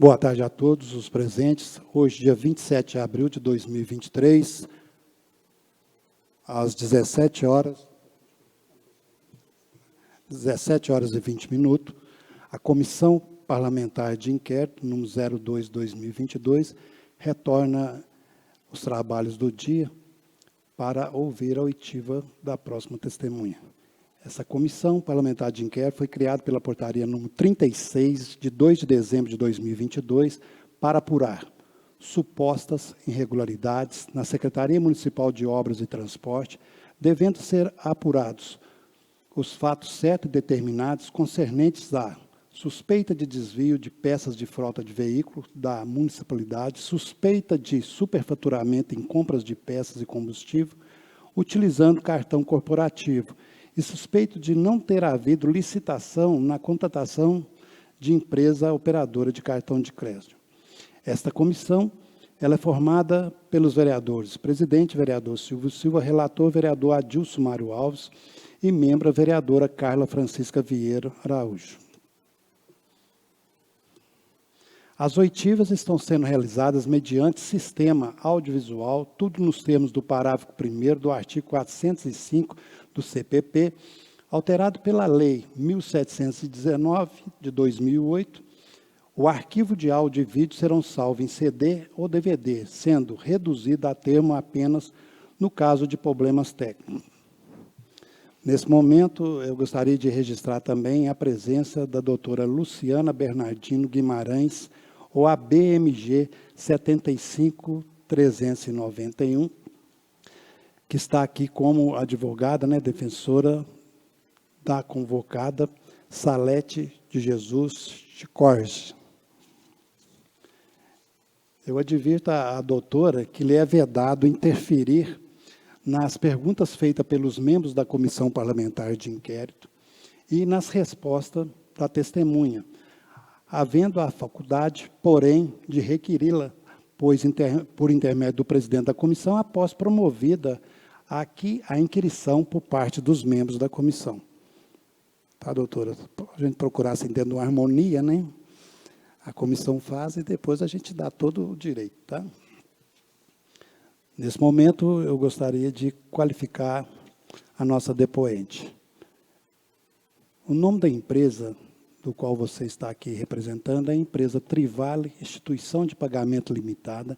Boa tarde a todos os presentes. Hoje, dia 27 de abril de 2023, às 17 horas e 20 minutos, a Comissão Parlamentar de Inquérito, número 02/2022, retorna os trabalhos do dia para ouvir a oitiva da próxima testemunha. Essa Comissão Parlamentar de Inquérito foi criada pela portaria número 36, de 2 de dezembro de 2022, para apurar supostas irregularidades na Secretaria Municipal de Obras e Transporte, devendo ser apurados os fatos certos e determinados concernentes à suspeita de desvio de peças de frota de veículos da municipalidade, suspeita de superfaturamento em compras de peças e combustível, utilizando cartão corporativo, e suspeito de não ter havido licitação na contratação de empresa operadora de cartão de crédito. Esta comissão ela é formada pelos vereadores, presidente, vereador Silvio Silva, relator, vereador Adilson Mário Alves, e membro, a vereadora Carla Francisca Vieira Araújo. As oitivas estão sendo realizadas mediante sistema audiovisual, tudo nos termos do parágrafo 1º do artigo 405 do CPP, alterado pela Lei 1719, de 2008. O arquivo de áudio e vídeo serão salvos em CD ou DVD, sendo reduzido a termo apenas no caso de problemas técnicos. Nesse momento, eu gostaria de registrar também a presença da doutora Luciana Bernardino Guimarães, ou a BMG 75391, que está aqui como advogada, defensora da convocada Salete de Jesus de Corge. Eu advirto à doutora que lhe é vedado interferir nas perguntas feitas pelos membros da Comissão Parlamentar de Inquérito e nas respostas da testemunha, havendo a faculdade, porém, de requeri-la, pois por intermédio do presidente da comissão, após promovida aqui a inquirição por parte dos membros da comissão. Tá, doutora? A gente procurar assim, dentro de uma harmonia, A comissão faz e depois a gente dá todo o direito, tá? Nesse momento, eu gostaria de qualificar a nossa depoente. O nome da empresa do qual você está aqui representando é a empresa Trivale, Instituição de Pagamento Limitada.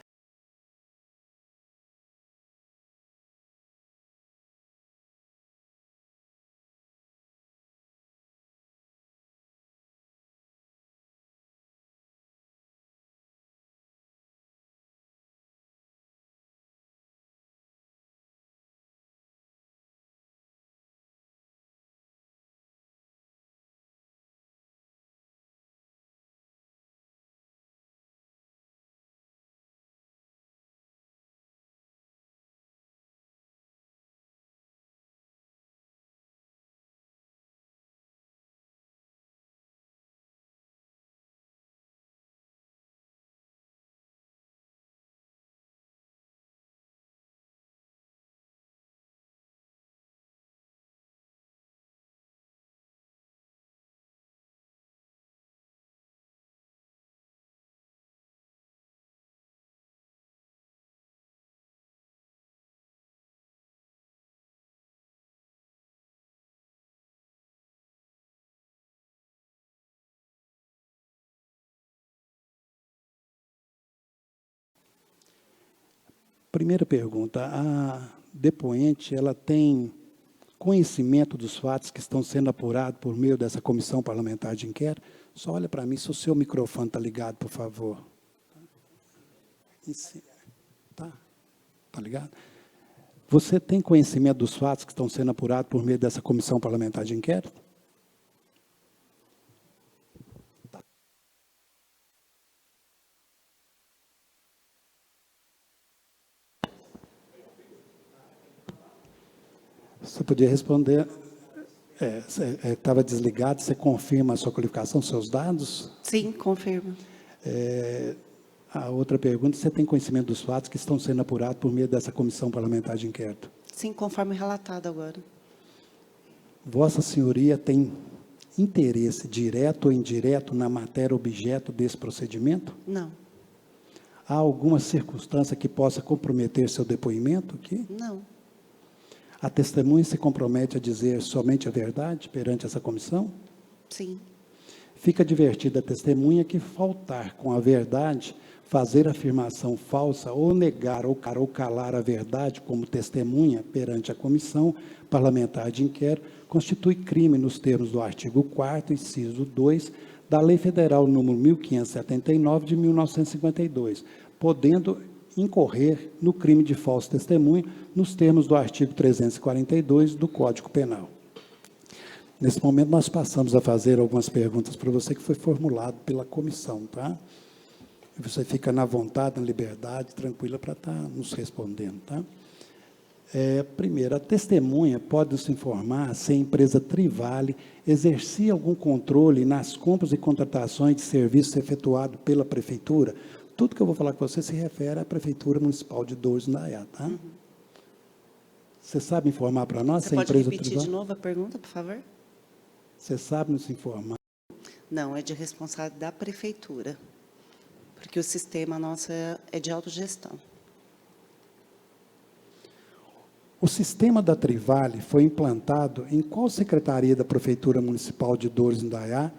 Primeira pergunta, a depoente, ela tem conhecimento dos fatos que estão sendo apurados por meio dessa comissão parlamentar de inquérito? Só olha para mim se o seu microfone está ligado, por favor. Tá ligado? Você tem conhecimento dos fatos que estão sendo apurados por meio dessa comissão parlamentar de inquérito? Você podia responder, estava desligado, você confirma a sua qualificação, seus dados? Sim, confirmo. A outra pergunta, você tem conhecimento dos fatos que estão sendo apurados por meio dessa comissão parlamentar de inquérito? Sim, conforme relatado agora. Vossa Senhoria tem interesse direto ou indireto na matéria objeto desse procedimento? Não. Há alguma circunstância que possa comprometer seu depoimento aqui? Não. A testemunha se compromete a dizer somente a verdade perante essa comissão? Sim. Fica advertida a testemunha que faltar com a verdade, fazer afirmação falsa ou negar ou calar a verdade como testemunha perante a comissão parlamentar de inquérito constitui crime nos termos do artigo 4º, inciso 2, da Lei Federal número 1579 de 1952, podendo incorrer no crime de falso testemunho nos termos do artigo 342 do Código Penal. Nesse momento, nós passamos a fazer algumas perguntas para você que foi formulado pela comissão, tá? E você fica na vontade, na liberdade, tranquila para estar nos respondendo, tá? Primeiro, a testemunha pode nos informar se a empresa Trivale exercia algum controle nas compras e contratações de serviços efetuados pela Prefeitura. Tudo que eu vou falar com você se refere à Prefeitura Municipal de Dores do Indaiá, tá? Uhum. Você sabe informar para nós Você se a pode empresa repetir Trivale? de novo a pergunta, por favor? Você sabe nos informar? Não, é de responsabilidade da Prefeitura, porque o sistema nosso é de autogestão. O sistema da Trivale foi implantado em qual secretaria da Prefeitura Municipal de Dores do Indaiá?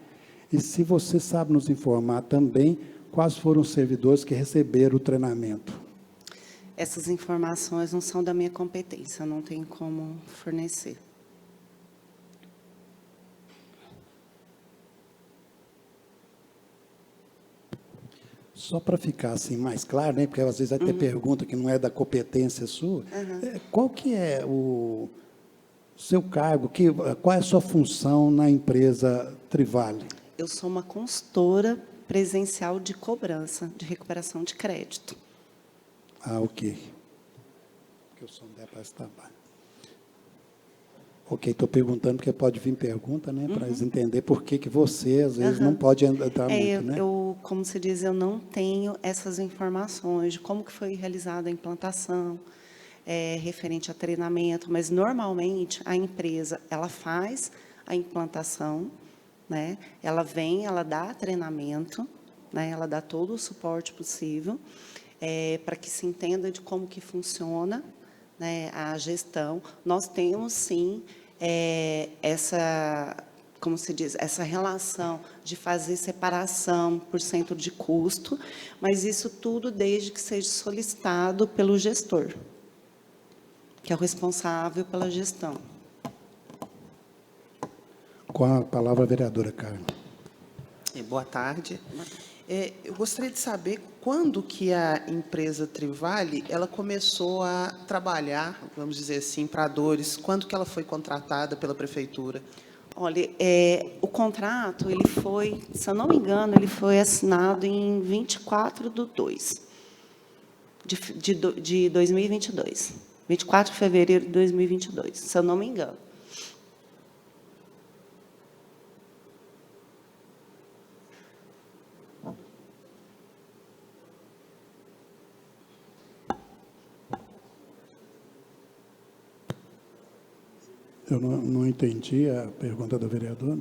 E se você sabe nos informar também quais foram os servidores que receberam o treinamento? Essas informações não são da minha competência, não tenho como fornecer. Só para ficar assim mais claro, né? Porque às vezes vai ter pergunta que não é da competência sua. Qual que é o seu cargo? Qual é a sua função na empresa Trivale? Eu sou uma consultora presencial de cobrança, de recuperação de crédito. Ah, ok. Porque o som der para estar baixo. Ok, estou perguntando porque pode vir pergunta, né? Para eles entenderem por que você, às vezes, não pode entrar muito, né? Como se diz, eu não tenho essas informações de como que foi realizada a implantação, referente a treinamento, mas, normalmente, a empresa, ela faz a implantação, né? Ela vem, ela dá treinamento, né? Ela dá todo o suporte possível, para que se entenda de como que funciona, né, a gestão. Nós temos, sim, como se diz, essa relação de fazer separação por centro de custo, mas isso tudo desde que seja solicitado pelo gestor, que é o responsável pela gestão. Com a palavra, a vereadora Carmen. Boa tarde. Eu gostaria de saber quando que a empresa Trivale ela começou a trabalhar, vamos dizer assim, para Dores, quando que ela foi contratada pela Prefeitura? Olha, o contrato, ele foi, se eu não me engano, ele foi assinado em 24/2 de 2022. 24 de fevereiro de 2022, se eu não me engano. Eu não entendi a pergunta da vereadora.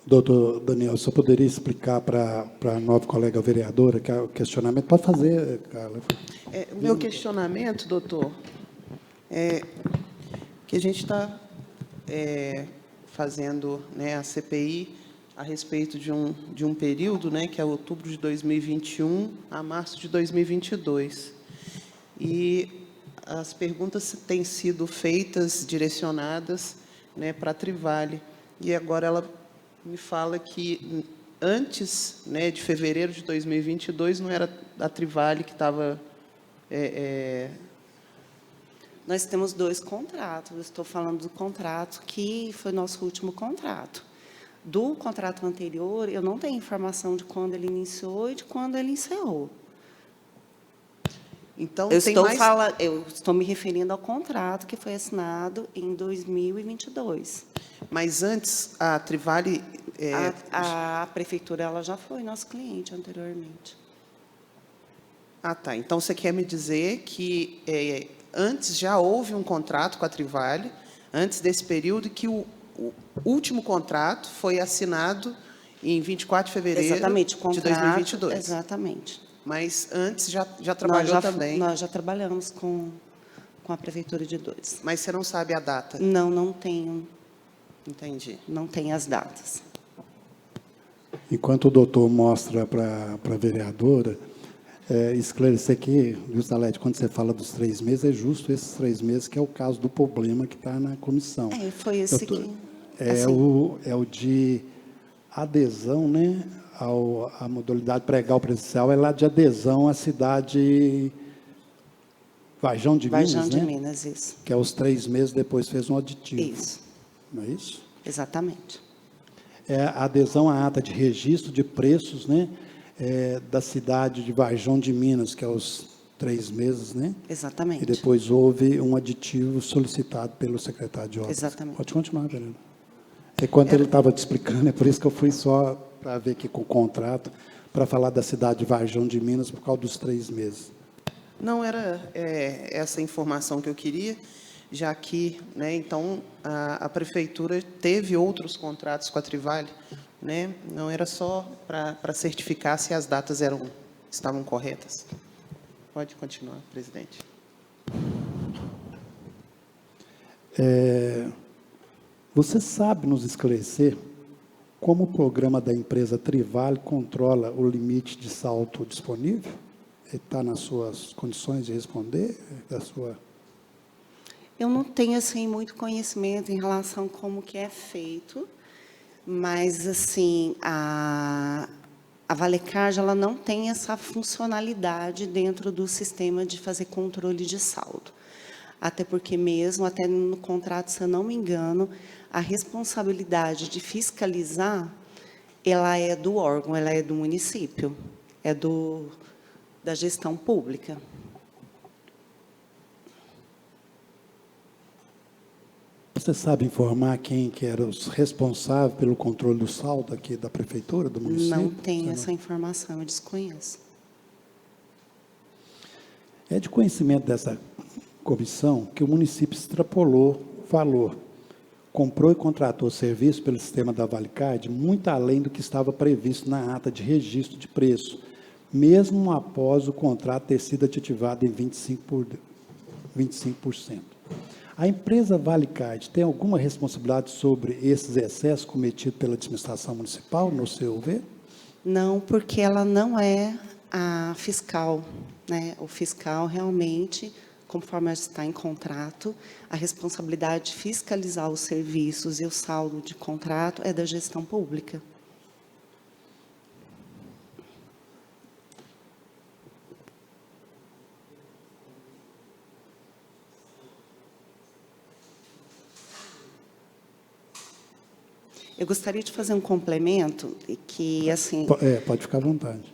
Doutor Daniel, você poderia explicar para a nova colega vereadora que o questionamento? Pode fazer, Carla. O meu questionamento, doutor, é que a gente está fazendo, né, a CPI a respeito de um período, né, que é outubro de 2021 a março de 2022. E as perguntas têm sido feitas, direcionadas, né, para a Trivale. E agora ela me fala que antes, né, de fevereiro de 2022, não era a Trivale que estava... Nós temos 2 contratos. Eu estou falando do contrato que foi nosso último contrato. Do contrato anterior, eu não tenho informação de quando ele iniciou e de quando ele encerrou. Então, eu estou me referindo ao contrato que foi assinado em 2022. Mas antes, a Trivale... A Prefeitura ela já foi nosso cliente anteriormente. Ah, tá. Então, você quer me dizer que antes já houve um contrato com a Trivale, antes desse período, que o último contrato foi assinado em 24 de fevereiro Exatamente, o de contrato, 2022. exatamente. Mas antes já trabalhou também. Nós já trabalhamos com a Prefeitura de Dores. Mas você não sabe a data? Não, não tenho, Entendi. não tenho as datas. Enquanto o doutor mostra para a vereadora, esclarecer que, viu, Salete, quando você fala dos 3 meses, é justo esses 3 meses, que é o caso do problema que está na comissão. Foi esse Doutor, que... É, assim, é o de adesão, né, à modalidade pregal presencial, é lá de adesão à cidade Varjão de Varjão Minas, de né? Minas, isso. Que é os 3 meses depois fez um aditivo. Isso, Não é isso? exatamente. É a adesão à ata de registro de preços, né, da cidade de Varjão de Minas, que é os 3 meses, né? Exatamente. E depois houve um aditivo solicitado pelo secretário de obras. Exatamente. Pode continuar, vereador. Enquanto ele estava te explicando, é por isso que eu fui só para ver aqui com o contrato, para falar da cidade de Varjão de Minas, por causa dos 3 meses. Não era essa informação que eu queria, já que, né, então, a Prefeitura teve outros contratos com a Trivale, né? Não era só para certificar se as datas estavam corretas. Pode continuar, presidente. Você sabe nos esclarecer como o programa da empresa Trivale controla o limite de saldo disponível? Ele está nas suas condições de responder? Eu não tenho, assim, muito conhecimento em relação a como que é feito, mas, assim, a Valecard, ela não tem essa funcionalidade dentro do sistema de fazer controle de saldo. Até porque mesmo, até no contrato, se eu não me engano, a responsabilidade de fiscalizar, ela é do órgão, ela é do município, é da gestão pública. Você sabe informar quem que era os responsáveis pelo controle do saldo aqui da prefeitura, do município? Não tenho Você essa informação, eu desconheço. É de conhecimento dessa comissão que o município extrapolou o valor, comprou e contratou serviço pelo sistema da Valecard muito além do que estava previsto na ata de registro de preço, mesmo após o contrato ter sido aditivado em 25%. A empresa Valecard tem alguma responsabilidade sobre esses excessos cometidos pela administração municipal, no seu ver? Não, porque ela não é a fiscal, né? O fiscal realmente, conforme está em contrato, a responsabilidade de fiscalizar os serviços e o saldo de contrato é da gestão pública. Eu gostaria de fazer um complemento, que, assim... Pode ficar à vontade.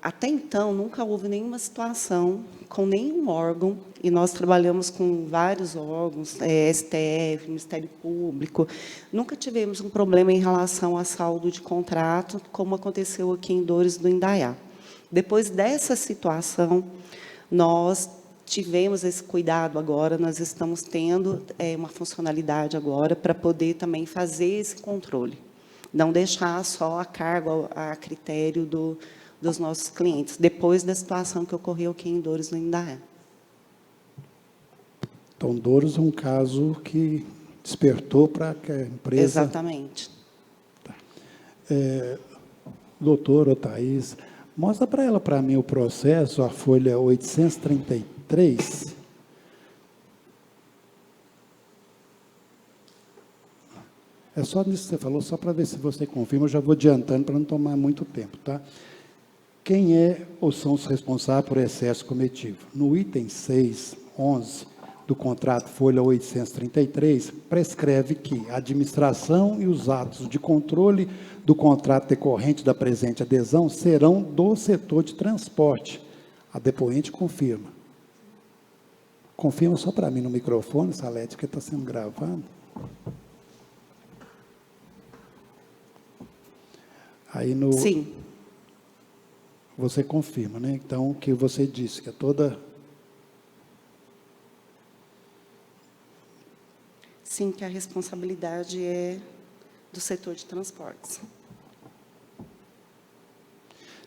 Até então, nunca houve nenhuma situação com nenhum órgão, e nós trabalhamos com vários órgãos, STF, Ministério Público, nunca tivemos um problema em relação a saldo de contrato, como aconteceu aqui em Dores do Indaiá. Depois dessa situação, nós tivemos esse cuidado agora, nós estamos tendo uma funcionalidade agora para poder também fazer esse controle, não deixar só a cargo, a critério dos nossos clientes, depois da situação que ocorreu aqui em Dores do Indaiá. Então, Douros é um caso que despertou para que a empresa... Exatamente. Tá. Doutora Thaís, mostra para mim o processo, a folha 833. É só nisso que você falou, só para ver se você confirma, eu já vou adiantando para não tomar muito tempo, tá? Quem é ou são os responsáveis por excesso cometido? No item 6.11 do contrato folha 833, prescreve que a administração e os atos de controle do contrato decorrente da presente adesão serão do setor de transporte. A depoente confirma. Confirma só para mim no microfone, Salete, que está sendo gravado. Aí no... Sim. Você confirma, né? Então, o que você disse, que é toda... sim, que a responsabilidade é do setor de transportes.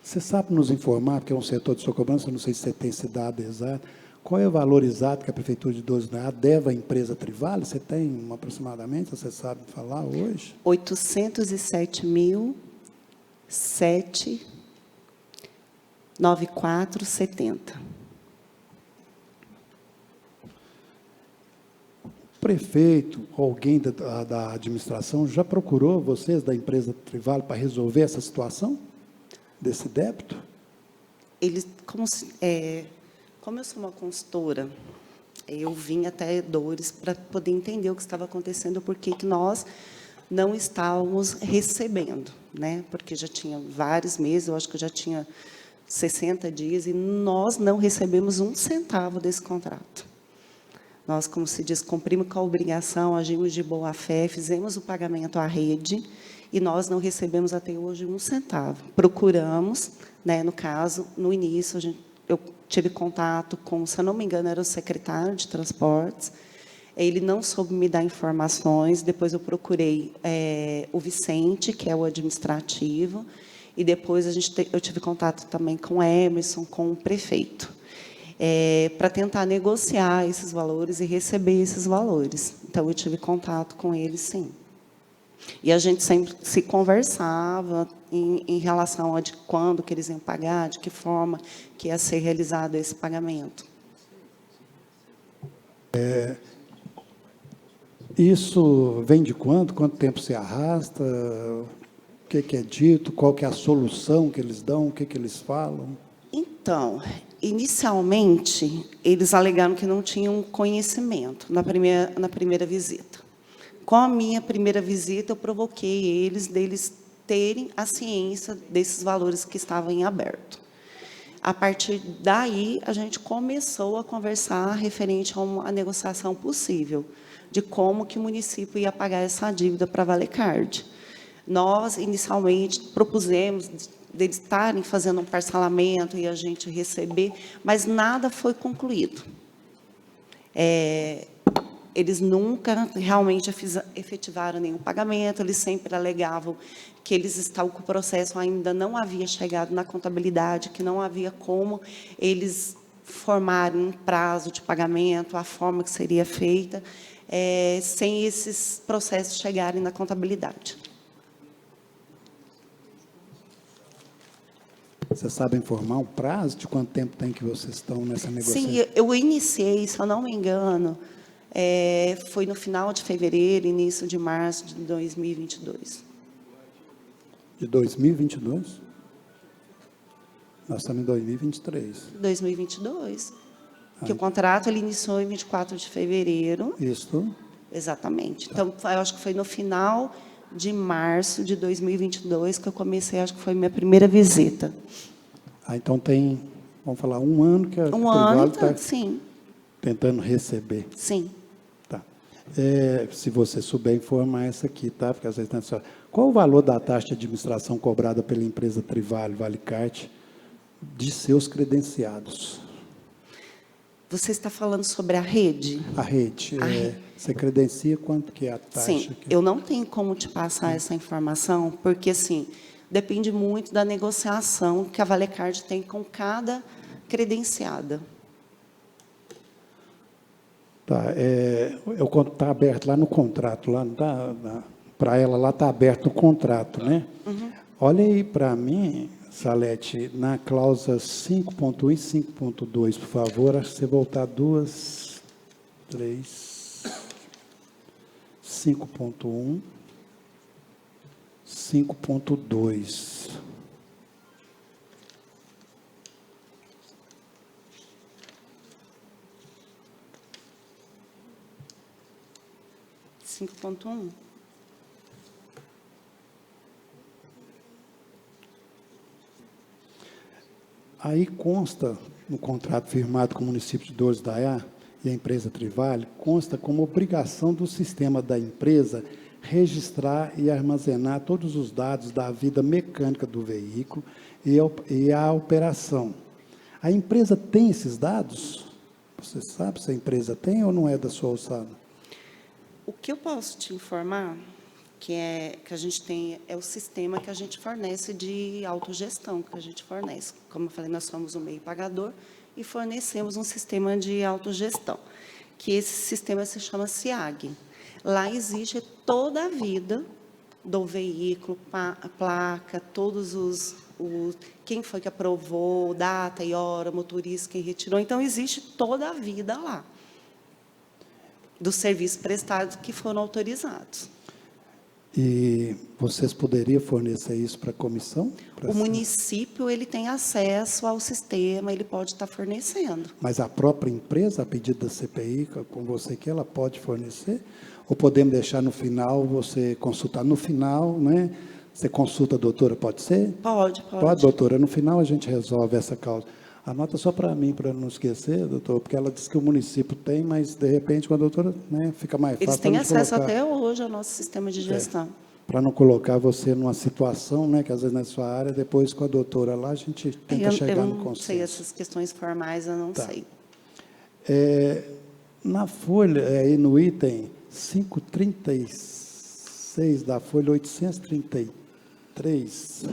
Você sabe nos informar, porque é um setor de sua cobrança, não sei se você tem esse dado exato, qual é o valor exato que a Prefeitura de 12 de Noé deve à empresa Trivale? Você tem aproximadamente, você sabe falar hoje? 807.794,70. O prefeito, alguém da administração, já procurou vocês da empresa Trivale para resolver essa situação desse débito? Eles, como eu sou uma consultora, eu vim até Dores para poder entender o que estava acontecendo, por que nós não estávamos recebendo, né? Porque já tinha vários meses, eu acho que já tinha 60 dias, e nós não recebemos um centavo desse contrato. Nós, como se diz, cumprimos com a obrigação, agimos de boa-fé, fizemos o pagamento à rede, e nós não recebemos até hoje um centavo. Procuramos, né, no caso, no início, eu tive contato com, se eu não me engano, era o secretário de transportes, ele não soube me dar informações, depois eu procurei o Vicente, que é o administrativo, e depois eu tive contato também com o Emerson, com o prefeito, para tentar negociar esses valores e receber esses valores. Então, eu tive contato com eles, sim. E a gente sempre se conversava em relação a de quando que eles iam pagar, de que forma que ia ser realizado esse pagamento. Isso vem de quanto? Quanto tempo se arrasta? O que é dito? Qual que é a solução que eles dão? O que eles falam? Então, inicialmente, eles alegaram que não tinham conhecimento na primeira visita. Com a minha primeira visita, eu provoquei deles terem a ciência desses valores que estavam em aberto. A partir daí, a gente começou a conversar referente a uma negociação possível, de como que o município ia pagar essa dívida para a Valecard. Nós, inicialmente, propusemos deles estarem fazendo um parcelamento e a gente receber, mas nada foi concluído. Eles nunca realmente efetivaram nenhum pagamento, eles sempre alegavam que eles estavam com o processo, ainda não havia chegado na contabilidade, que não havia como eles formarem um prazo de pagamento, a forma que seria feita, sem esses processos chegarem na contabilidade. Você sabe informar um prazo de quanto tempo tem que vocês estão nessa negociação? Sim, eu iniciei, se eu não me engano, foi no final de fevereiro, início de março de 2022. De 2022? Nós estamos em 2023. 2022. Que o contrato ele iniciou em 24 de fevereiro. Isso. Exatamente. Então, eu acho que foi no final de março de 2022 que eu comecei, acho que foi minha primeira visita. Então tem, vamos falar, um ano que a Trivale está sim. tentando receber. Sim. Tá. Se você souber informar essa aqui, tá? Porque às vezes não é só. Qual o valor da taxa de administração cobrada pela empresa Trivale, Valecard, de seus credenciados? Você está falando sobre a rede? A rede. Você credencia quanto que é a taxa? Sim, eu não tenho como te passar essa informação, porque, assim, depende muito da negociação que a Valecard tem com cada credenciada. Tá, está aberto lá no contrato, lá para ela lá está aberto no contrato, né? Uhum. Olha aí para mim, Salete, na cláusula 5.1 e 5.2, por favor, acho que você voltar 2, 3, 5.1, 5.2. Aí consta, no contrato firmado com o município de Dores da Iá e a empresa Trivale, consta como obrigação do sistema da empresa registrar e armazenar todos os dados da vida mecânica do veículo e a operação. A empresa tem esses dados? Você sabe se a empresa tem ou não é da sua alçada? O que eu posso te informar, que a gente tem, é o sistema que a gente fornece de autogestão, que a gente fornece. Como eu falei, nós somos um meio pagador e fornecemos um sistema de autogestão, que esse sistema se chama SIAG. Lá existe toda a vida do veículo, a placa, todos quem foi que aprovou, data e hora, motorista, quem retirou. Então, existe toda a vida lá, dos serviços prestados que foram autorizados. E vocês poderiam fornecer isso para a comissão? O município ele tem acesso ao sistema, ele pode estar fornecendo. Mas a própria empresa, a pedido da CPI, com você que ela pode fornecer? Ou podemos deixar no final, você consultar no final, né? Você consulta a doutora, pode ser? Pode. Pode, doutora. No final a gente resolve essa causa. Anota só para mim, para não esquecer, doutor, porque ela disse que o município tem, mas, de repente, com a doutora, né, fica mais fácil. Eles têm acesso até hoje ao nosso sistema de gestão. Para não colocar você numa situação, né, que às vezes na sua área, depois com a doutora lá, a gente tenta chegar no consenso. Eu não sei, essas questões formais eu não sei. Na folha, aí no item 536 da folha 833,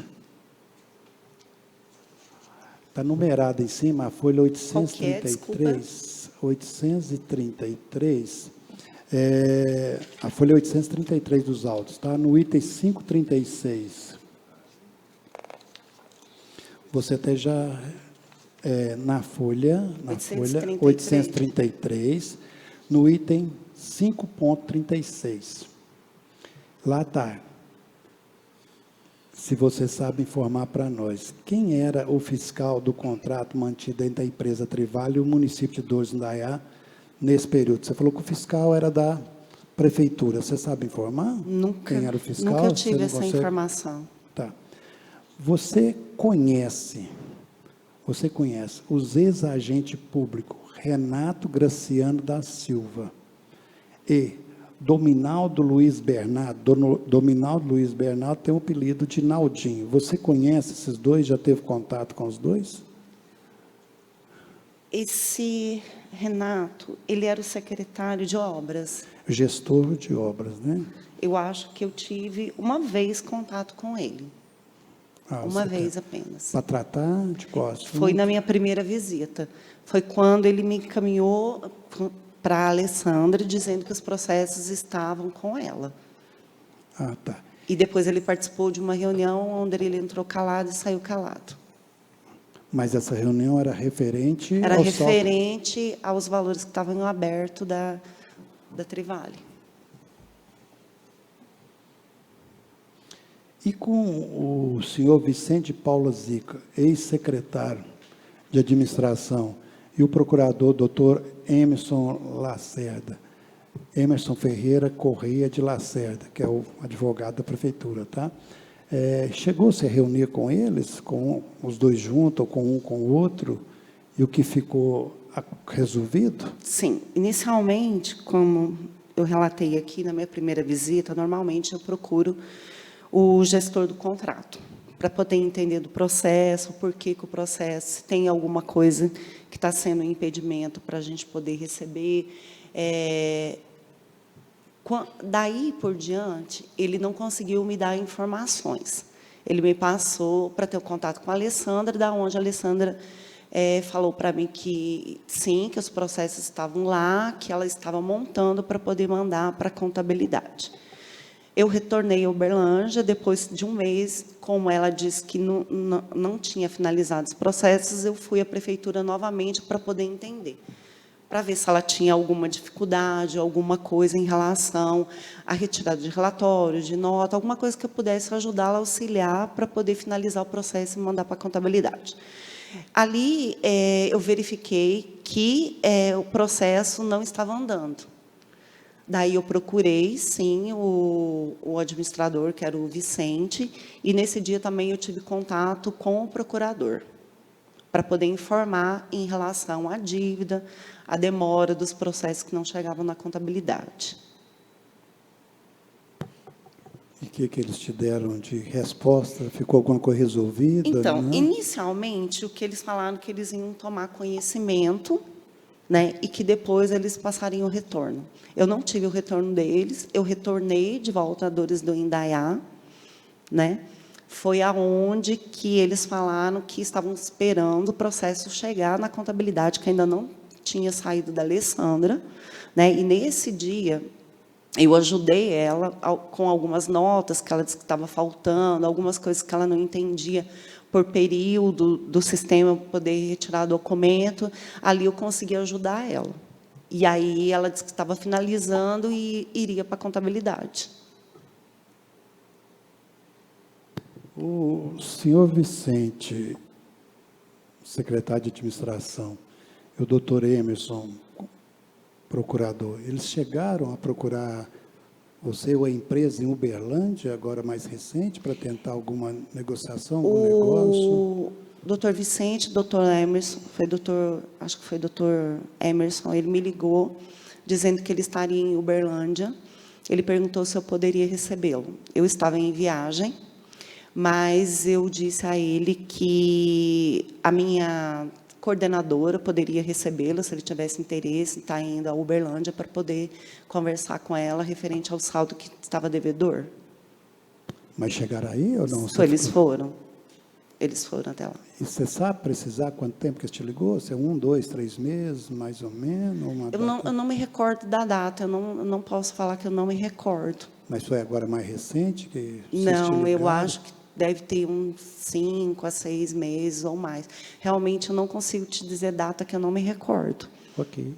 está numerada em cima, a folha 833, 833, a folha 833 dos autos, está no item 536. Você até já, na folha 833, no item 5.36. Lá está. Se você sabe informar para nós, quem era o fiscal do contrato mantido entre a empresa Trivale e o município de Dores do Indaiá nesse período? Você falou que o fiscal era da prefeitura. Você sabe informar? Nunca. Quem era o fiscal? Nunca eu tive essa informação. Tá. Você conhece os ex-agentes públicos Renato Graciano da Silva e Dominaldo Luiz Bernardo. Dominaldo Luiz Bernardo tem o apelido de Naldinho. Você conhece esses dois? Já teve contato com os dois? Esse Renato, ele era o secretário de obras. Gestor de obras, né? Eu acho que eu tive uma vez contato com ele. Uma vez apenas. Para tratar de qual? Foi na minha primeira visita. Foi quando ele me encaminhou para a Alessandra, dizendo que os processos estavam com ela. Ah, tá. E depois ele participou de uma reunião onde ele entrou calado e saiu calado. Mas essa reunião era referente... Era referente aos valores que estavam abertos da Trivale. E com o senhor Vicente Paula Zica, ex-secretário de administração, e o procurador doutor Emerson Lacerda, Emerson Ferreira Correia de Lacerda, que é o advogado da prefeitura, tá? Chegou-se a reunir com eles, com os dois juntos, ou com um com o outro, e o que ficou resolvido? Sim. Inicialmente, como eu relatei aqui na minha primeira visita, normalmente eu procuro o gestor do contrato, para poder entender do processo, por que o processo, se tem alguma coisa que está sendo um impedimento para a gente poder receber. Daí por diante, ele não conseguiu me dar informações. Ele me passou para ter o contato com a Alessandra, da onde a Alessandra falou para mim que sim, que os processos estavam lá, que ela estava montando para poder mandar para a contabilidade. Eu retornei a Uberlândia, depois de um mês, como ela disse que não tinha finalizado os processos, eu fui à prefeitura novamente para poder entender, para ver se ela tinha alguma dificuldade, alguma coisa em relação à retirada de relatório, de nota, alguma coisa que eu pudesse ajudá-la, auxiliar para poder finalizar o processo e mandar para a contabilidade. Ali, eu verifiquei que o processo não estava andando. Daí eu procurei, sim, o administrador, que era o Vicente, e nesse dia também eu tive contato com o procurador, para poder informar em relação à dívida, à demora dos processos que não chegavam na contabilidade. E o que eles te deram de resposta? Ficou alguma coisa resolvida? Então, né? inicialmente, o que eles falaram que eles iam tomar conhecimento né, e que depois eles passariam o retorno. Eu não tive o retorno deles, eu retornei de volta a Dores do Indaiá, né, foi aonde que eles falaram que estavam esperando o processo chegar na contabilidade, que ainda não tinha saído da Alessandra, né, e nesse dia eu ajudei ela com algumas notas que ela disse que estava faltando, algumas coisas que ela não entendia por período do sistema poder retirar documento. Ali eu consegui ajudar ela. E aí ela disse que estava finalizando e iria para a contabilidade. O senhor Vicente, secretário de administração, e o doutor Emerson, procurador, eles chegaram a procurar você ou a empresa em Uberlândia, agora mais recente, para tentar alguma negociação, algum negócio? O doutor Vicente, doutor Emerson, acho que foi doutor Emerson, ele me ligou dizendo que ele estaria em Uberlândia. Ele perguntou se eu poderia recebê-lo. Eu estava em viagem, mas eu disse a ele que a minha coordenadora poderia recebê-lo, se ele tivesse interesse em estar indo a Uberlândia, para poder conversar com ela referente ao saldo que estava devedor. Mas chegaram aí ou não? Eles foram. Eles foram até lá. E você sabe precisar quanto tempo que ele te ligou? Se é 1, 2, 3 meses, mais ou menos? Eu não me recordo da data, eu não posso falar que eu não me recordo. Mas foi agora mais recente que vocês te Não, eu ligaram? acho que deve ter uns 5 a 6 meses ou mais. Realmente, eu não consigo te dizer data que eu não me recordo. Ok.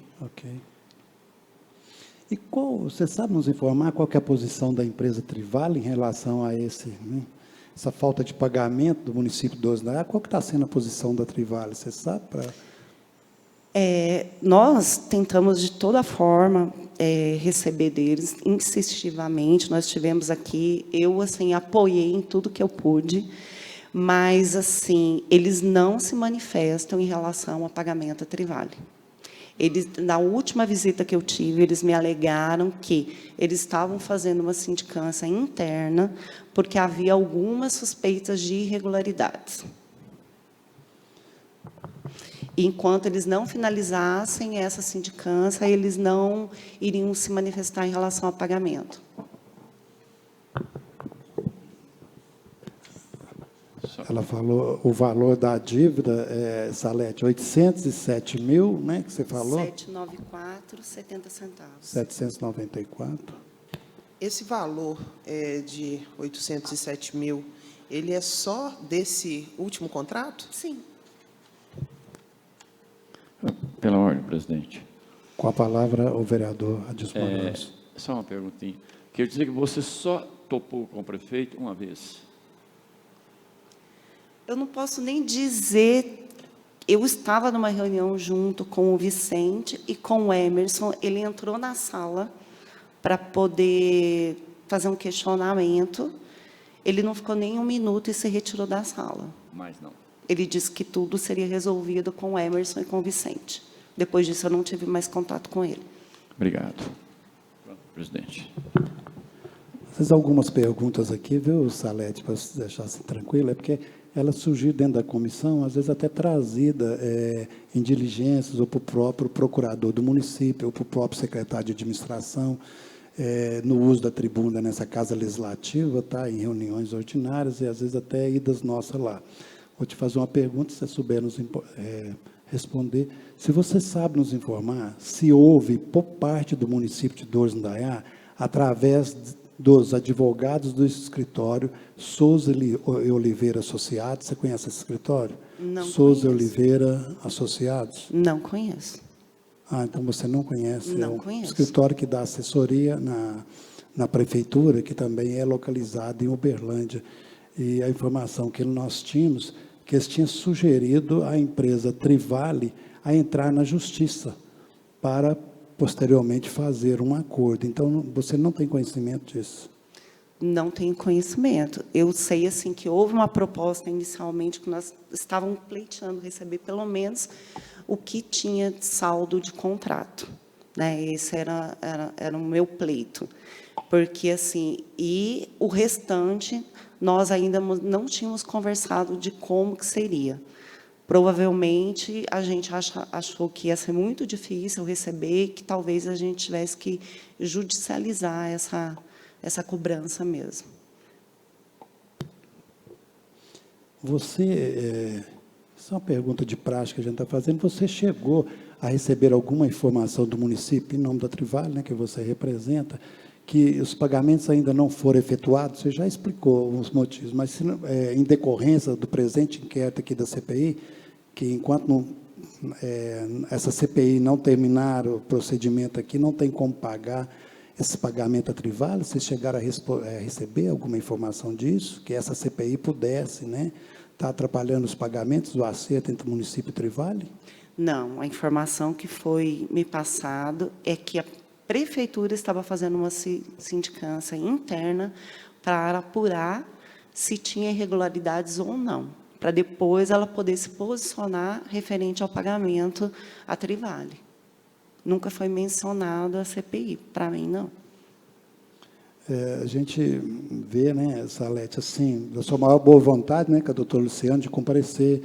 E você sabe nos informar qual que é a posição da empresa Trivale em relação a essa falta de pagamento do município de Indaiá? Qual que está sendo a posição da Trivale? Você sabe? Nós tentamos, de toda forma, receber deles, insistivamente. Nós tivemos aqui, eu assim, apoiei em tudo que eu pude, mas assim, eles não se manifestam em relação ao pagamento à Trivale. Na última visita que eu tive, eles me alegaram que eles estavam fazendo uma sindicância interna porque havia algumas suspeitas de irregularidades. Enquanto eles não finalizassem essa sindicância, eles não iriam se manifestar em relação ao pagamento. Ela falou, o valor da dívida, Salete, 807 mil, né, que você falou? 794,70 centavos. 794. Esse valor de 807 mil, ele é só desse último contrato? Sim. Pela ordem, presidente. Com a palavra, o vereador Adilson Manoel. Só uma perguntinha. Quer dizer que você só topou com o prefeito uma vez? Eu não posso nem dizer. Eu estava numa reunião junto com o Vicente e com o Emerson. Ele entrou na sala para poder fazer um questionamento. Ele não ficou nem um minuto e se retirou da sala. Mais não. Ele disse que tudo seria resolvido com o Emerson e com o Vicente. Depois disso, eu não tive mais contato com ele. Obrigado. Pronto, presidente. Fiz algumas perguntas aqui, viu, Salete, para se deixar assim, tranquilo, é porque ela surgiu dentro da comissão, às vezes até trazida em diligências, ou para o próprio procurador do município, ou para o próprio secretário de administração, no uso da tribuna nessa casa legislativa, tá, em reuniões ordinárias, e às vezes até idas nossas lá. Vou te fazer uma pergunta, se você souber nos responder. Se você sabe nos informar se houve, por parte do município de Dores do Indaiá, através dos advogados do escritório Souza e Oliveira Associados, você conhece esse escritório? Não Souza e conheço. Oliveira Associados? Não conheço. Ah, então você não conhece. Não é um conheço. escritório que dá assessoria na prefeitura, que também é localizado em Uberlândia. E a informação que nós tínhamos, que eles tinham sugerido à empresa Trivale a entrar na justiça para, posteriormente, fazer um acordo. Então, você não tem conhecimento disso? Não tenho conhecimento. Eu sei assim que houve uma proposta inicialmente que nós estávamos pleiteando receber pelo menos o que tinha de saldo de contrato, né? Esse era o meu pleito, porque assim, e o restante nós ainda não tínhamos conversado de como que seria, Provavelmente, a gente achou que ia ser muito difícil receber, que talvez a gente tivesse que judicializar essa cobrança mesmo. Você, isso é uma pergunta de prática que a gente está fazendo, você chegou a receber alguma informação do município, em nome da Trivale, né, que você representa, que os pagamentos ainda não foram efetuados? Você já explicou os motivos, mas se, em decorrência do presente inquérito aqui da CPI, que enquanto não, essa CPI não terminar o procedimento aqui, não tem como pagar esse pagamento à Trivale. Vocês chegaram a receber alguma informação disso? Que essa CPI pudesse, né, estar atrapalhando os pagamentos, o acerto entre o município e Trivale? Não, a informação que foi me passado é que a prefeitura estava fazendo uma sindicância interna para apurar se tinha irregularidades ou não, para depois ela poder se posicionar referente ao pagamento à Trivale. Nunca foi mencionado a CPI, para mim, não. A gente vê, né, Salete, assim, da sua maior boa vontade, né, com a doutora Luciana, de comparecer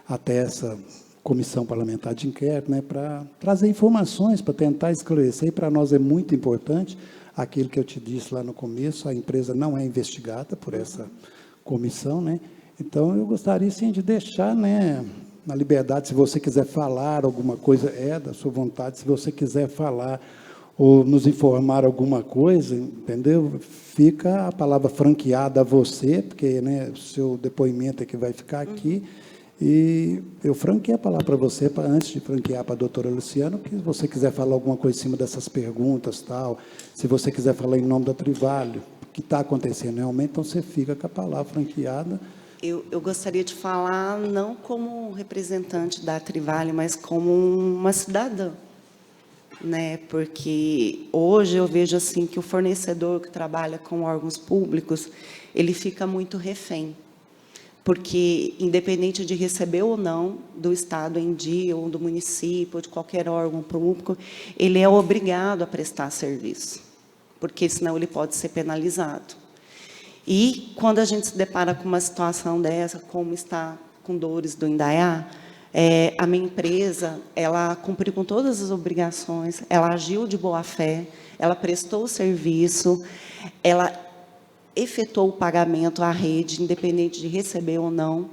até essa comissão parlamentar de inquérito, né, para trazer informações, para tentar esclarecer, e para nós é muito importante aquilo que eu te disse lá no começo, a empresa não é investigada por essa comissão, né, então eu gostaria, sim, de deixar, né, na liberdade, se você quiser falar alguma coisa, é da sua vontade, se você quiser falar ou nos informar alguma coisa, entendeu? Fica a palavra franqueada a você, porque, né, o seu depoimento é que vai ficar aqui, e eu franqueei a palavra para você, antes de franquear para a doutora Luciana, que se você quiser falar alguma coisa em cima dessas perguntas, tal, se você quiser falar em nome da Trivale, o que está acontecendo realmente, então você fica com a palavra franqueada. Eu gostaria de falar não como representante da Trivale, mas como uma cidadã, né? Porque hoje eu vejo assim que o fornecedor que trabalha com órgãos públicos, ele fica muito refém, porque independente de receber ou não do Estado em dia, ou do município, ou de qualquer órgão público, ele é obrigado a prestar serviço, porque senão ele pode ser penalizado. E quando a gente se depara com uma situação dessa, como está com Dores do Indaiá, a minha empresa, ela cumpriu com todas as obrigações, ela agiu de boa fé, ela prestou o serviço, ela efetuou o pagamento à rede, independente de receber ou não.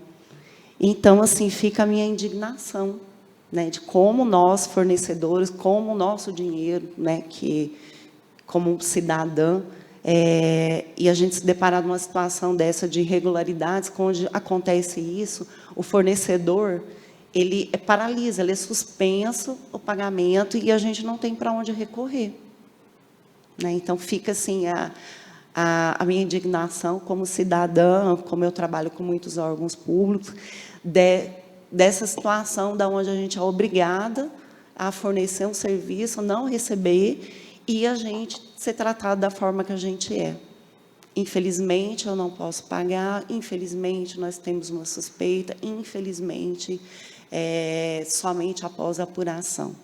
Então, assim, fica a minha indignação, né, de como nós, fornecedores, como o nosso dinheiro, né, que, como cidadã, e a gente se deparar numa situação dessa de irregularidades, onde acontece isso, o fornecedor, ele paralisa, ele é suspenso o pagamento e a gente não tem para onde recorrer, né? Então, fica assim a minha indignação como cidadã, como eu trabalho com muitos órgãos públicos, dessa situação da onde a gente é obrigada a fornecer um serviço, não receber, e a gente ser tratado da forma que a gente é. Infelizmente, eu não posso pagar, infelizmente, nós temos uma suspeita, infelizmente, somente após a apuração.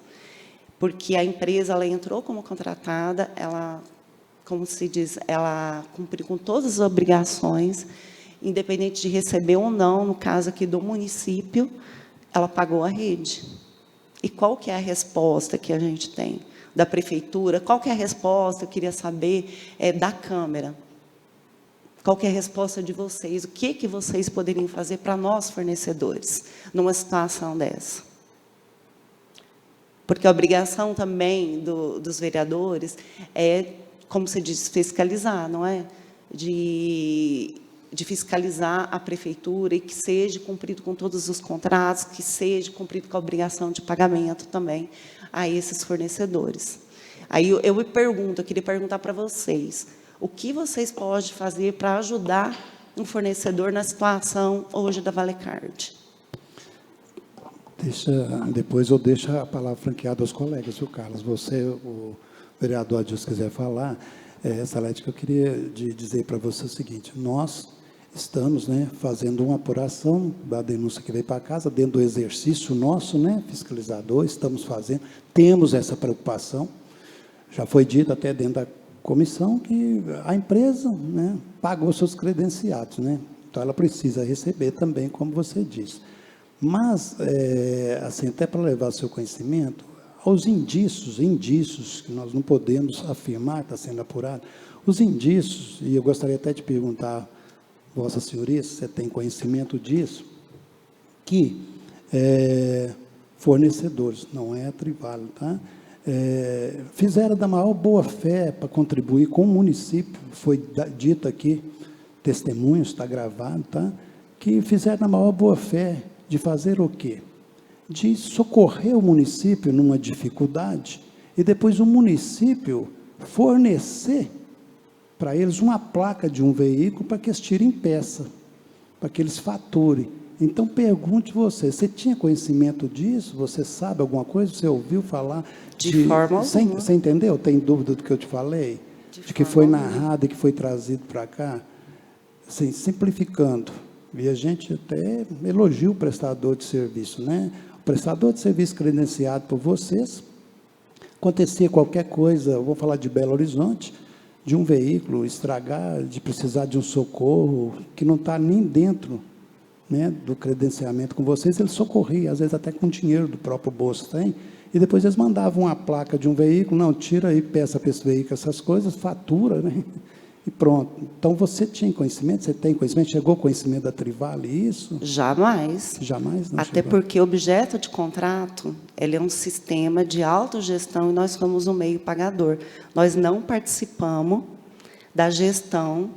Porque a empresa, ela entrou como contratada, ela, como se diz, ela cumpriu com todas as obrigações, independente de receber ou não, no caso aqui do município, ela pagou a rede. E qual que é a resposta que a gente tem da prefeitura? Qual que é a resposta, eu queria saber, da Câmara? Qual que é a resposta de vocês? O que vocês poderiam fazer para nós, fornecedores, numa situação dessa? Porque a obrigação também dos vereadores é, como se diz, fiscalizar, não é? De fiscalizar a prefeitura e que seja cumprido com todos os contratos, que seja cumprido com a obrigação de pagamento também a esses fornecedores. Aí eu me pergunto, eu queria perguntar para vocês, o que vocês podem fazer para ajudar um fornecedor na situação hoje da Valecard? Depois eu deixo a palavra franqueada aos colegas, viu, Carlos? Você, o vereador Adilson, quiser falar, Salete, que eu queria dizer para você o seguinte: nós estamos, né, fazendo uma apuração da denúncia que veio para casa, dentro do exercício nosso, né, fiscalizador, estamos fazendo, temos essa preocupação, já foi dito até dentro da comissão que a empresa, né, pagou seus credenciados, né, então ela precisa receber também, como você disse. Mas, assim, até para levar ao seu conhecimento, aos indícios, que nós não podemos afirmar, está sendo apurado, os indícios, e eu gostaria até de perguntar, Vossa Senhoria, se você tem conhecimento disso, que fornecedores, não é a Trivale, tá? Fizeram da maior boa-fé para contribuir com o município, foi dito aqui, testemunhos, está gravado, tá? Que fizeram da maior boa-fé de fazer o quê? De socorrer o município numa dificuldade e depois o município fornecer para eles uma placa de um veículo para que eles tirem peça, para que eles faturem. Então, pergunte você tinha conhecimento disso? Você sabe alguma coisa? Você ouviu falar? De forma alguma. Você entendeu? Tem dúvida do que eu te falei? De que foi narrado e que foi trazido para cá? Assim, simplificando. E a gente até elogia o prestador de serviço, né? O prestador de serviço credenciado por vocês, acontecia qualquer coisa, eu vou falar de Belo Horizonte, de um veículo estragar, de precisar de um socorro, que não está nem dentro, né, do credenciamento com vocês, ele socorria, às vezes até com dinheiro do próprio bolso tem, e depois eles mandavam uma placa de um veículo, não, tira aí, peça para esse veículo, essas coisas, fatura, né? E pronto. Então, você tinha conhecimento? Você tem conhecimento? Chegou conhecimento da Trivale, isso? Jamais. Jamais? Não Até chegou. porque o objeto de contrato, ele é um sistema de autogestão e nós somos o meio pagador. Nós não participamos da gestão,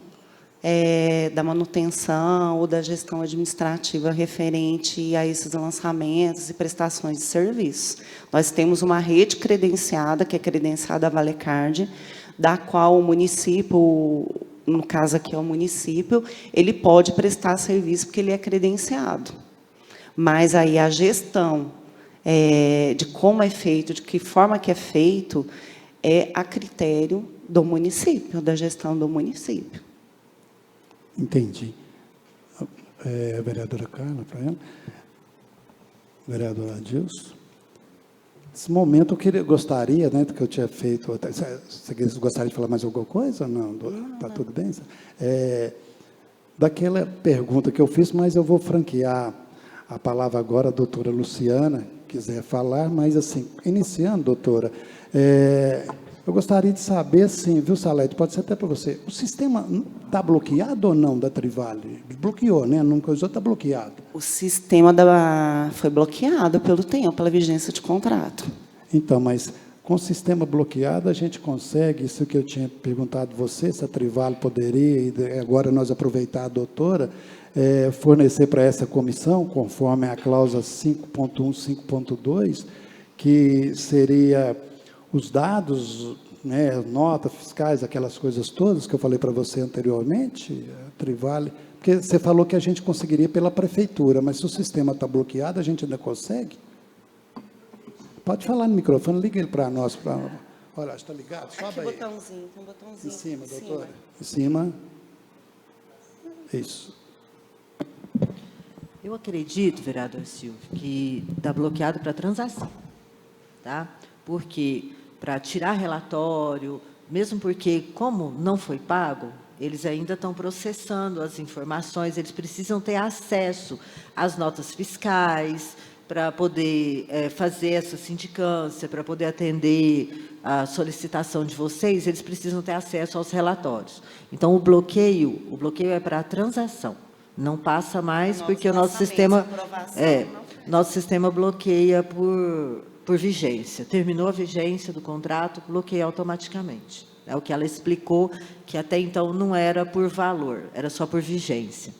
da manutenção ou da gestão administrativa referente a esses lançamentos e prestações de serviço. Nós temos uma rede credenciada, que é credenciada a Valecard, da qual o município, no caso aqui é o município, ele pode prestar serviço porque ele é credenciado. Mas aí a gestão de como é feito, de que forma que é feito, é a critério do município, da gestão do município. Entendi. A vereadora Carla, para ela. Vereadora Adilson. Nesse momento, eu gostaria, né, que eu tinha feito... Você gostaria de falar mais alguma coisa? Não, está tudo bem? Daquela pergunta que eu fiz, mas eu vou franquear a palavra agora à doutora Luciana, quiser falar, mas, assim, iniciando, doutora, eu gostaria de saber, assim, viu, Salete, pode ser até para você, o sistema está bloqueado ou não da Trivale? Bloqueou, né? Nunca usou, está bloqueado. O sistema foi bloqueado pelo tempo, pela vigência de contrato. Então, mas com o sistema bloqueado, a gente consegue, isso que eu tinha perguntado a você, se a Trivale poderia, e agora nós aproveitar a doutora, fornecer para essa comissão, conforme a cláusula 5.1, 5.2, que seria os dados, né, notas fiscais, aquelas coisas todas que eu falei para você anteriormente, a Trivale, porque você falou que a gente conseguiria pela prefeitura, mas se o sistema está bloqueado, a gente ainda consegue? Pode falar no microfone, liga ele para nós. Olha, está ligado? Sobe Aqui aí. botãozinho, tem um botãozinho. Em cima, doutora. Em cima. Isso. Eu acredito, vereador Silvio, que está bloqueado para transação, tá? Porque para tirar relatório, mesmo porque, como não foi pago, eles ainda estão processando as informações, eles precisam ter acesso às notas fiscais para poder fazer essa sindicância, para poder atender a solicitação de vocês, eles precisam ter acesso aos relatórios. Então, o bloqueio é para a transação. Não passa mais, porque o nosso sistema bloqueia por vigência. Terminou a vigência do contrato, bloqueia automaticamente. É o que ela explicou, que até então não era por valor, era só por vigência.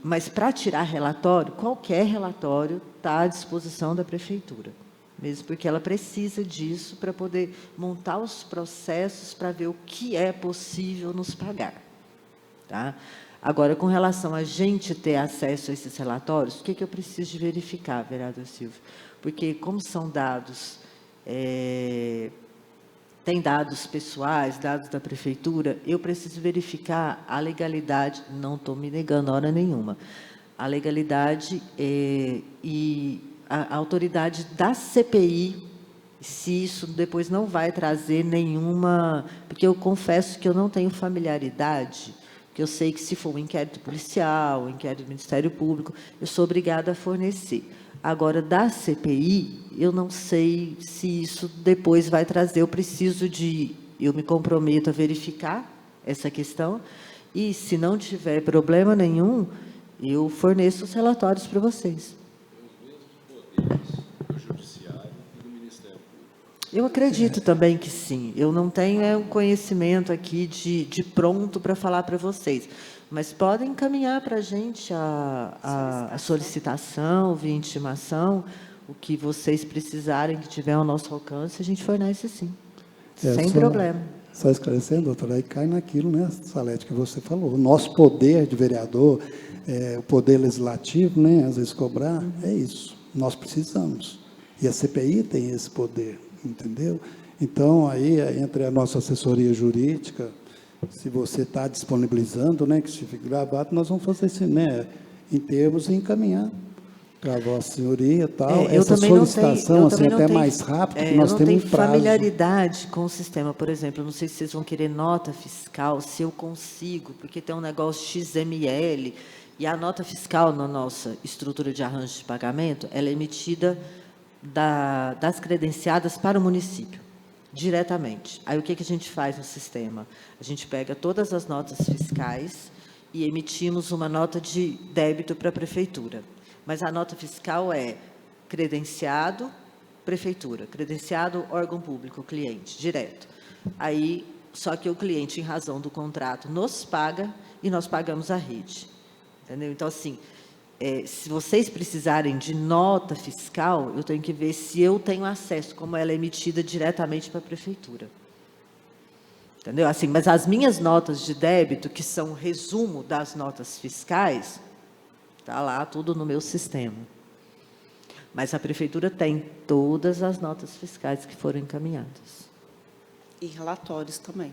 Mas para tirar relatório, qualquer relatório está à disposição da prefeitura, mesmo porque ela precisa disso para poder montar os processos para ver o que é possível nos pagar. Tá? Agora, com relação a gente ter acesso a esses relatórios, o que eu preciso de verificar, vereador Silvio? Porque, como são dados, tem dados pessoais, dados da prefeitura, eu preciso verificar a legalidade, não estou me negando a hora nenhuma, a legalidade e a autoridade da CPI, se isso depois não vai trazer nenhuma... Porque eu confesso que eu não tenho familiaridade Porque eu sei que se for um inquérito policial, um inquérito do Ministério Público, eu sou obrigada a fornecer. Agora, da CPI, eu não sei se isso depois vai trazer. Eu me comprometo a verificar essa questão, e, se não tiver problema nenhum, eu forneço os relatórios para vocês. Eu acredito também que sim. Eu não tenho um conhecimento aqui de pronto para falar para vocês, mas podem encaminhar para a gente a solicitação via intimação, o que vocês precisarem, que tiver ao nosso alcance, a gente fornece sim, sem problema. Só esclarecendo, doutora, aí cai naquilo, né, Salete, que você falou. O nosso poder de vereador, o poder legislativo, né, às vezes cobrar, é isso. Nós precisamos. E a CPI tem esse poder, entendeu? Então, aí, entre a nossa assessoria jurídica, se você está disponibilizando, né, que isso fique gravado, nós vamos fazer isso, né, em termos e encaminhar para a Vossa Senhoria, tal. Essa solicitação, assim, até mais rápido, que nós temos um prazo. Eu não tenho familiaridade com o sistema, por exemplo, eu não sei se vocês vão querer nota fiscal, se eu consigo, porque tem um negócio XML, e a nota fiscal na nossa estrutura de arranjo de pagamento, ela é emitida das credenciadas para o município, diretamente. Aí, o que a gente faz no sistema? A gente pega todas as notas fiscais e emitimos uma nota de débito para a prefeitura. Mas a nota fiscal é credenciado, prefeitura, credenciado, órgão público, cliente, direto. Aí, só que o cliente, em razão do contrato, nos paga e nós pagamos a rede. Entendeu? Então, assim, se vocês precisarem de nota fiscal, eu tenho que ver se eu tenho acesso, como ela é emitida diretamente para a prefeitura. Entendeu? Assim, mas as minhas notas de débito, que são o resumo das notas fiscais, está lá tudo no meu sistema. Mas a prefeitura tem todas as notas fiscais que foram encaminhadas. E relatórios também.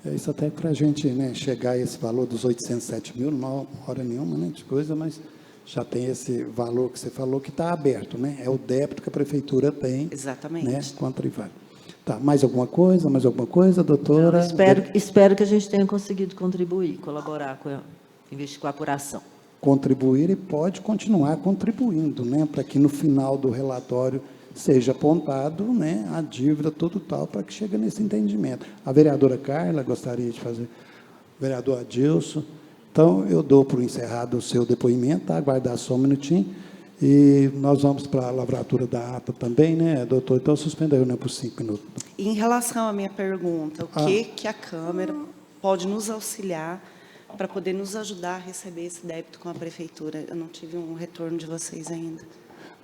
É isso, até para a gente, né, chegar a esse valor dos 807 mil, não hora nenhuma, né, de coisa, mas já tem esse valor que você falou que está aberto, né? É o débito que a prefeitura tem. Exatamente. Né, quanto vale. Tá, mais alguma coisa, doutora? Não, espero que a gente tenha conseguido contribuir, colaborar com a apuração. Contribuir e pode continuar contribuindo, né, para que no final do relatório seja apontado, né, a dívida total para que chegue nesse entendimento. A vereadora Carla gostaria de fazer, o vereador Adilson. Então, eu dou por encerrado o seu depoimento, tá? Aguardar só um minutinho. E nós vamos para a lavratura da ata também, né, doutor? Então, suspenda a reunião por 5 minutos. Em relação à minha pergunta, o que a Câmara pode nos auxiliar para poder nos ajudar a receber esse débito com a Prefeitura? Eu não tive um retorno de vocês ainda.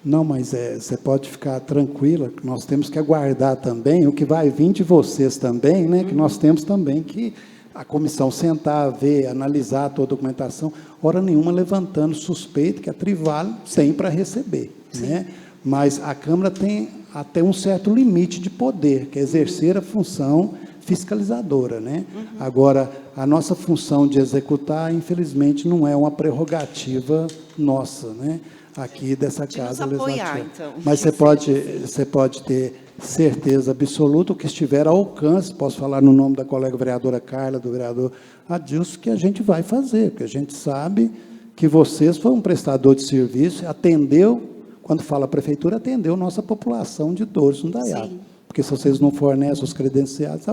Não, mas você pode ficar tranquila, que nós temos que aguardar também o que vai vir de vocês também, né, que nós temos também que a comissão sentar, ver, analisar toda a documentação, hora nenhuma levantando suspeito que a Trivale tem para receber, né? Mas a Câmara tem até um certo limite de poder, que é exercer a função fiscalizadora, né? Agora, a nossa função de executar, infelizmente, não é uma prerrogativa nossa, né? Aqui dessa casa legislativa. Então. Mas você pode ter certeza absoluta, o que estiver ao alcance, posso falar no nome da colega vereadora Carla, do vereador Adilson, que a gente vai fazer, porque a gente sabe que vocês foram um prestador de serviço, atendeu, quando fala prefeitura, atendeu nossa população de Douros, no Indaiá. Porque se vocês não fornecem os credenciados,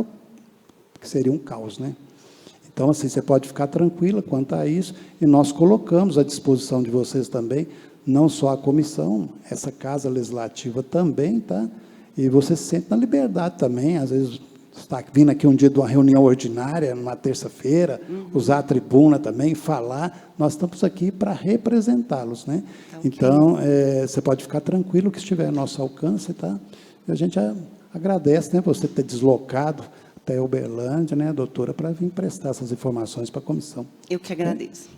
seria um caos, né? Então, assim, você pode ficar tranquila quanto a isso, e nós colocamos à disposição de vocês também, não só a comissão, essa casa legislativa também, tá? E você se sente na liberdade também, às vezes está vindo aqui um dia de uma reunião ordinária, numa terça-feira, usar a tribuna também, falar, nós estamos aqui para representá-los, né? Então, você pode ficar tranquilo que estiver ao nosso alcance, tá? E a gente agradece, né, você ter deslocado até Uberlândia, né, doutora, para vir prestar essas informações para a comissão. Eu que agradeço.